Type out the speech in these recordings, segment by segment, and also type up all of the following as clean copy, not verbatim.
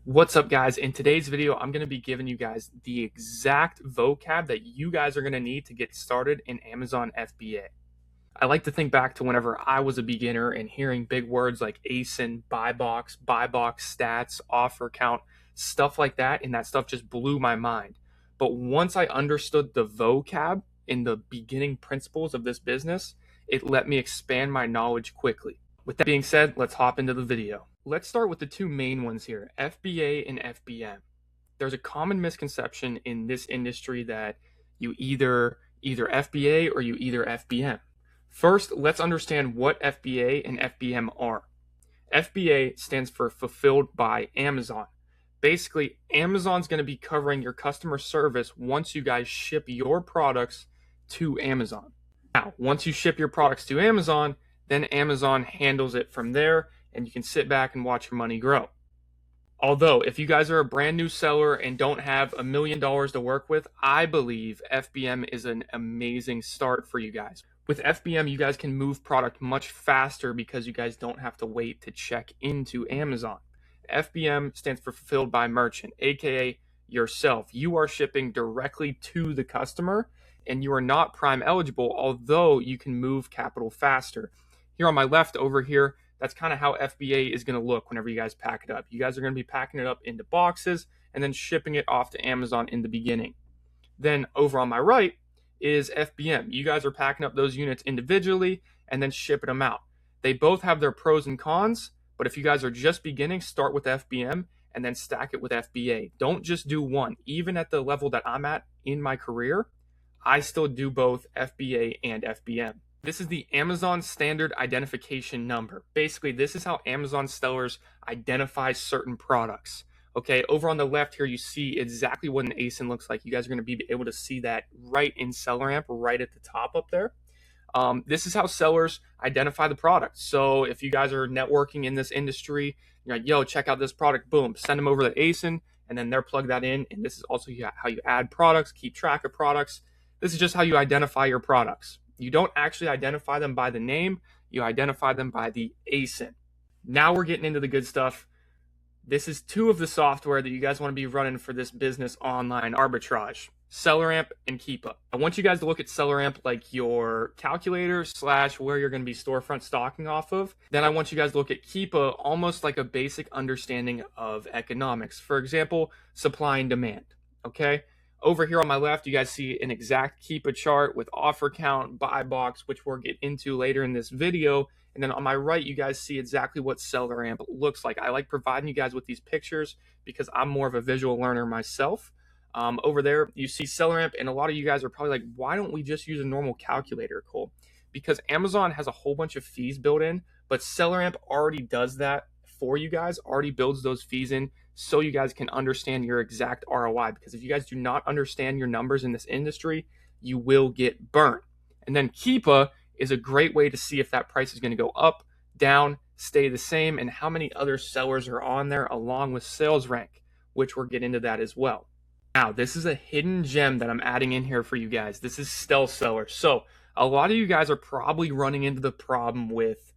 What's up, guys? In today's video, I'm going to be giving you guys the exact vocab that you guys are going to need to get started in Amazon FBA. I like to think back to whenever I was a beginner and hearing big words like ASIN, buy box stats, offer count, stuff like that, and that stuff just blew my mind. But once I understood the vocab and the beginning principles of this business, it let me expand my knowledge quickly. With that being said, let's hop into the video. Let's start with the two main ones here, FBA and FBM. There's a common misconception in this industry that you either FBA or you either FBM. First, let's understand what FBA and FBM are. FBA stands for Fulfilled by Amazon. Basically, Amazon's going to be covering your customer service once you guys ship your products to Amazon. Now, once you ship your products to Amazon, then Amazon handles it from there, and you can sit back and watch your money grow. Although, if you guys are a brand new seller and don't have $1 million to work with, I believe FBM is an amazing start for you guys. With FBM, you guys can move product much faster because you guys don't have to wait to check into Amazon. FBM stands for Fulfilled by Merchant, aka yourself. You are shipping directly to the customer, and you are not Prime eligible, although you can move capital faster. Here on my left over here, that's kind of how FBA is going to look whenever you guys pack it up. You guys are going to be packing it up into boxes and then shipping it off to Amazon in the beginning. Then over on my right is FBM. You guys are packing up those units individually and then shipping them out. They both have their pros and cons, but if you guys are just beginning, start with FBM and then stack it with FBA. Don't just do one. Even at the level that I'm at in my career, I still do both FBA and FBM. This is the Amazon Standard Identification Number. Basically, this is how Amazon sellers identify certain products. Okay, over on the left here, you see exactly what an ASIN looks like. You guys are going to be able to see that right in SellerAmp, right at the top up there. This is how sellers identify the product. So if you guys are networking in this industry, you're like, yo, check out this product, boom, send them over the ASIN, and then they're plug that in. And this is also how you add products, keep track of products. This is just how you identify your products. You don't actually identify them by the name, you identify them by the ASIN. Now we're getting into the good stuff. This is two of the software that you guys want to be running for this business online arbitrage, SellerAmp and Keepa. I want you guys to look at SellerAmp like your calculator / where you're going to be storefront stocking off of. Then I want you guys to look at Keepa almost like a basic understanding of economics. For example, supply and demand, okay? Over here on my left, you guys see an exact Keepa chart with offer count, buy box, which we'll get into later in this video. And then on my right, you guys see exactly what SellerAmp looks like. I like providing you guys with these pictures because I'm more of a visual learner myself. Over there, you see SellerAmp, and a lot of you guys are probably like, why don't we just use a normal calculator, Cole? Because Amazon has a whole bunch of fees built in, but SellerAmp already does that for you guys, already builds those fees in so you guys can understand your exact ROI. Because if you guys do not understand your numbers in this industry, you will get burnt. And then Keepa is a great way to see if that price is going to go up, down, stay the same, and how many other sellers are on there along with sales rank, which we'll get into that as well. Now, this is a hidden gem that I'm adding in here for you guys. This is stealth seller. So a lot of you guys are probably running into the problem with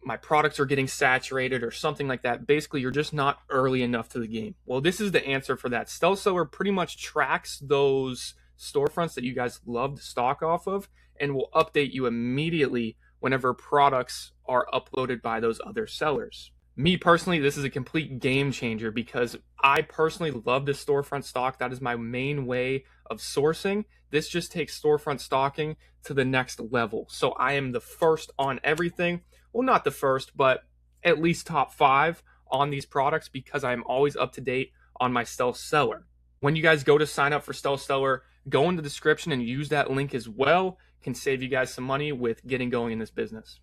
my products are getting saturated or something like that. Basically, you're just not early enough to the game. Well, this is the answer for that. Stealth seller pretty much tracks those storefronts that you guys love to stock off of and will update you immediately whenever products are uploaded by those other sellers. Me personally, this is a complete game changer because I personally love the storefront stock. That is my main way of sourcing. This just takes storefront stocking to the next level. So I am the first on everything. Well, not the first, but at least top 5 on these products because I'm always up to date on my stealth seller. When you guys go to sign up for stealth seller, go in the description and use that link as well. Can save you guys some money with getting going in this business.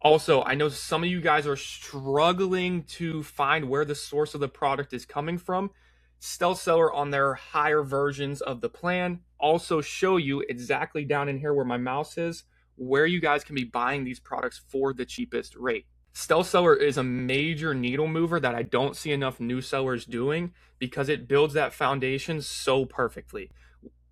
Also, I know some of you guys are struggling to find where the source of the product is coming from. Stealth seller on their higher versions of the plan also show you exactly down in here where my mouse is, where you guys can be buying these products for the cheapest rate. Stealth seller is a major needle mover that I don't see enough new sellers doing because it builds that foundation so perfectly.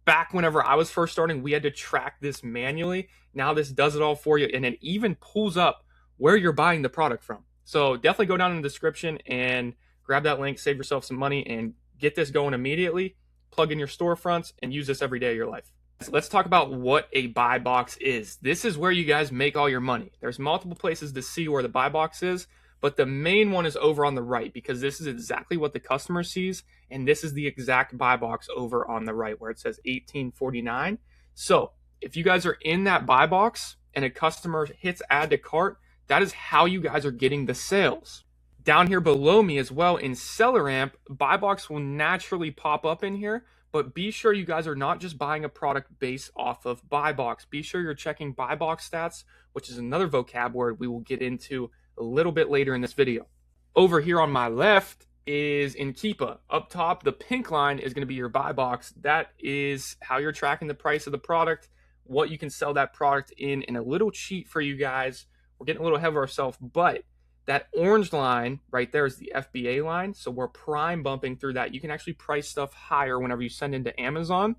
Back whenever I was first starting, we had to track this manually. Now this does it all for you, and it even pulls up where you're buying the product from. So definitely go down in the description and grab that link, save yourself some money, and get this going immediately. Plug in your storefronts and use this every day of your life. So let's talk about what a buy box is. This is where you guys make all your money. There's multiple places to see where the buy box is, but the main one is over on the right because this is exactly what the customer sees, and this is the exact buy box over on the right where it says $18.49. So if you guys are in that buy box and a customer hits add to cart, that is how you guys are getting the sales. Down here below me as well in Seller Amp, buy box will naturally pop up in here, but be sure you guys are not just buying a product based off of buy box. Be sure you're checking buy box stats, which is another vocab word we will get into a little bit later in this video. Over here on my left is in Keepa. Up top, the pink line is going to be your buy box. That is how you're tracking the price of the product, what you can sell that product in, and a little cheat for you guys. We're getting a little ahead of ourselves, but that orange line right there is the FBA line. So we're prime bumping through that. You can actually price stuff higher whenever you send into Amazon,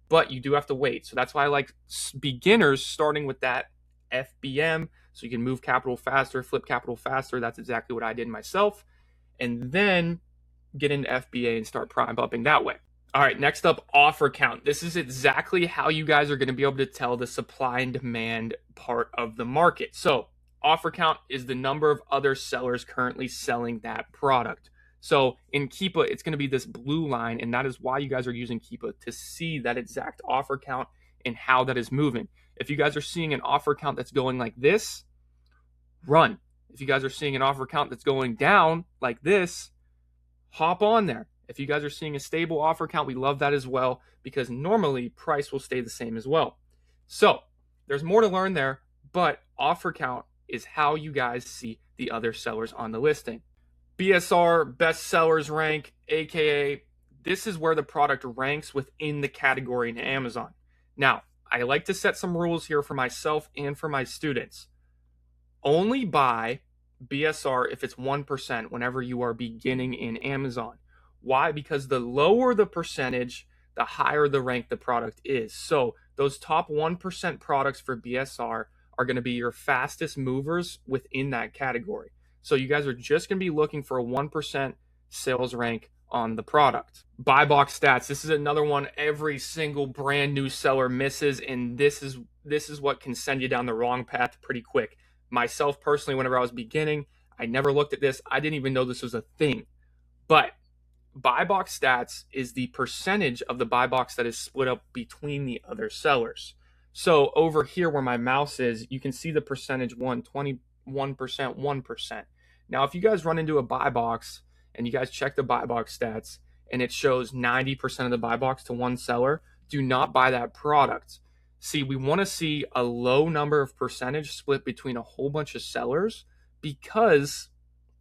but you do have to wait. So that's why I like beginners starting with that FBM so you can move capital faster, flip capital faster. That's exactly what I did myself. And then get into FBA and start prime bumping that way. All right, next up, offer count. This is exactly how you guys are going to be able to tell the supply and demand part of the market. So offer count is the number of other sellers currently selling that product. So in Keepa, it's going to be this blue line, and that is why you guys are using Keepa to see that exact offer count and how that is moving. If you guys are seeing an offer count that's going like this, run. If you guys are seeing an offer count that's going down like this, hop on there. If you guys are seeing a stable offer count, we love that as well because normally price will stay the same as well. So there's more to learn there, but offer count is how you guys see the other sellers on the listing. BSR, best sellers rank, aka this is where the product ranks within the category in Amazon. Now, I like to set some rules here for myself and for my students. Only buy BSR if it's 1% whenever you are beginning in Amazon. Why? Because the lower the percentage, the higher the rank the product is. So those top 1% products for BSR are going to be your fastest movers within that category. So you guys are just going to be looking for a 1% sales rank on the product. Buy box stats. This is another one every single brand new seller misses, and this is what can send you down the wrong path pretty quick. Myself personally, whenever I was beginning, I never looked at this. I didn't even know this was a thing. But buy box stats is the percentage of the buy box that is split up between the other sellers. So over here where my mouse is, you can see the percentage 21%, 1%. Now, if you guys run into a buy box and you guys check the buy box stats and it shows 90% of the buy box to one seller, do not buy that product. See, we want to see a low number of percentage split between a whole bunch of sellers because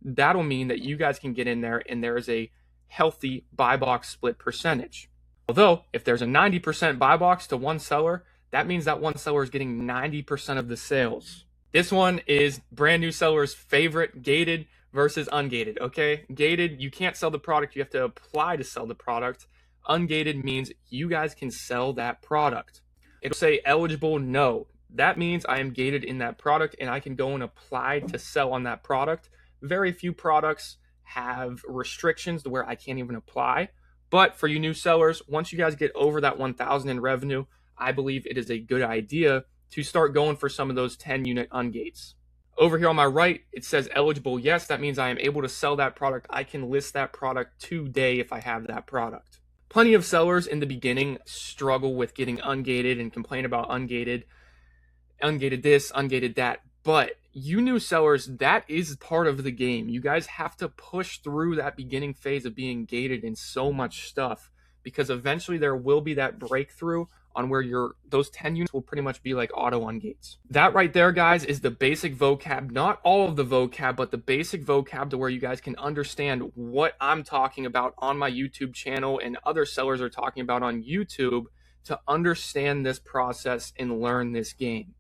that'll mean that you guys can get in there and there is a healthy buy box split percentage. Although, if there's a 90% buy box to one seller, that means that one seller is getting 90% of the sales. This one is brand new seller's favorite, gated versus ungated, okay? Gated, you can't sell the product, you have to apply to sell the product. Ungated means you guys can sell that product. It'll say eligible, no. That means I am gated in that product and I can go and apply to sell on that product. Very few products have restrictions to where I can't even apply. But for you new sellers, once you guys get over that 1,000 in revenue, I believe it is a good idea to start going for some of those 10-unit ungates. Over here on my right, it says eligible. Yes, that means I am able to sell that product. I can list that product today if I have that product. Plenty of sellers in the beginning struggle with getting ungated and complain about ungated this, ungated that. But you new sellers, that is part of the game. You guys have to push through that beginning phase of being gated in so much stuff because eventually there will be that breakthrough on where those 10 units will pretty much be like auto ungates. That right there, guys, is the basic vocab. Not all of the vocab, but the basic vocab to where you guys can understand what I'm talking about on my YouTube channel and other sellers are talking about on YouTube to understand this process and learn this game.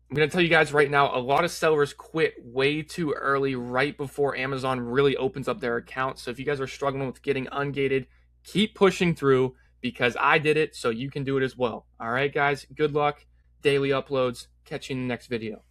I'm going to tell you guys right now, a lot of sellers quit way too early, right before Amazon really opens up their account. So if you guys are struggling with getting ungated, keep pushing through because I did it, so you can do it as well. All right, guys, good luck. Daily uploads. Catch you in the next video.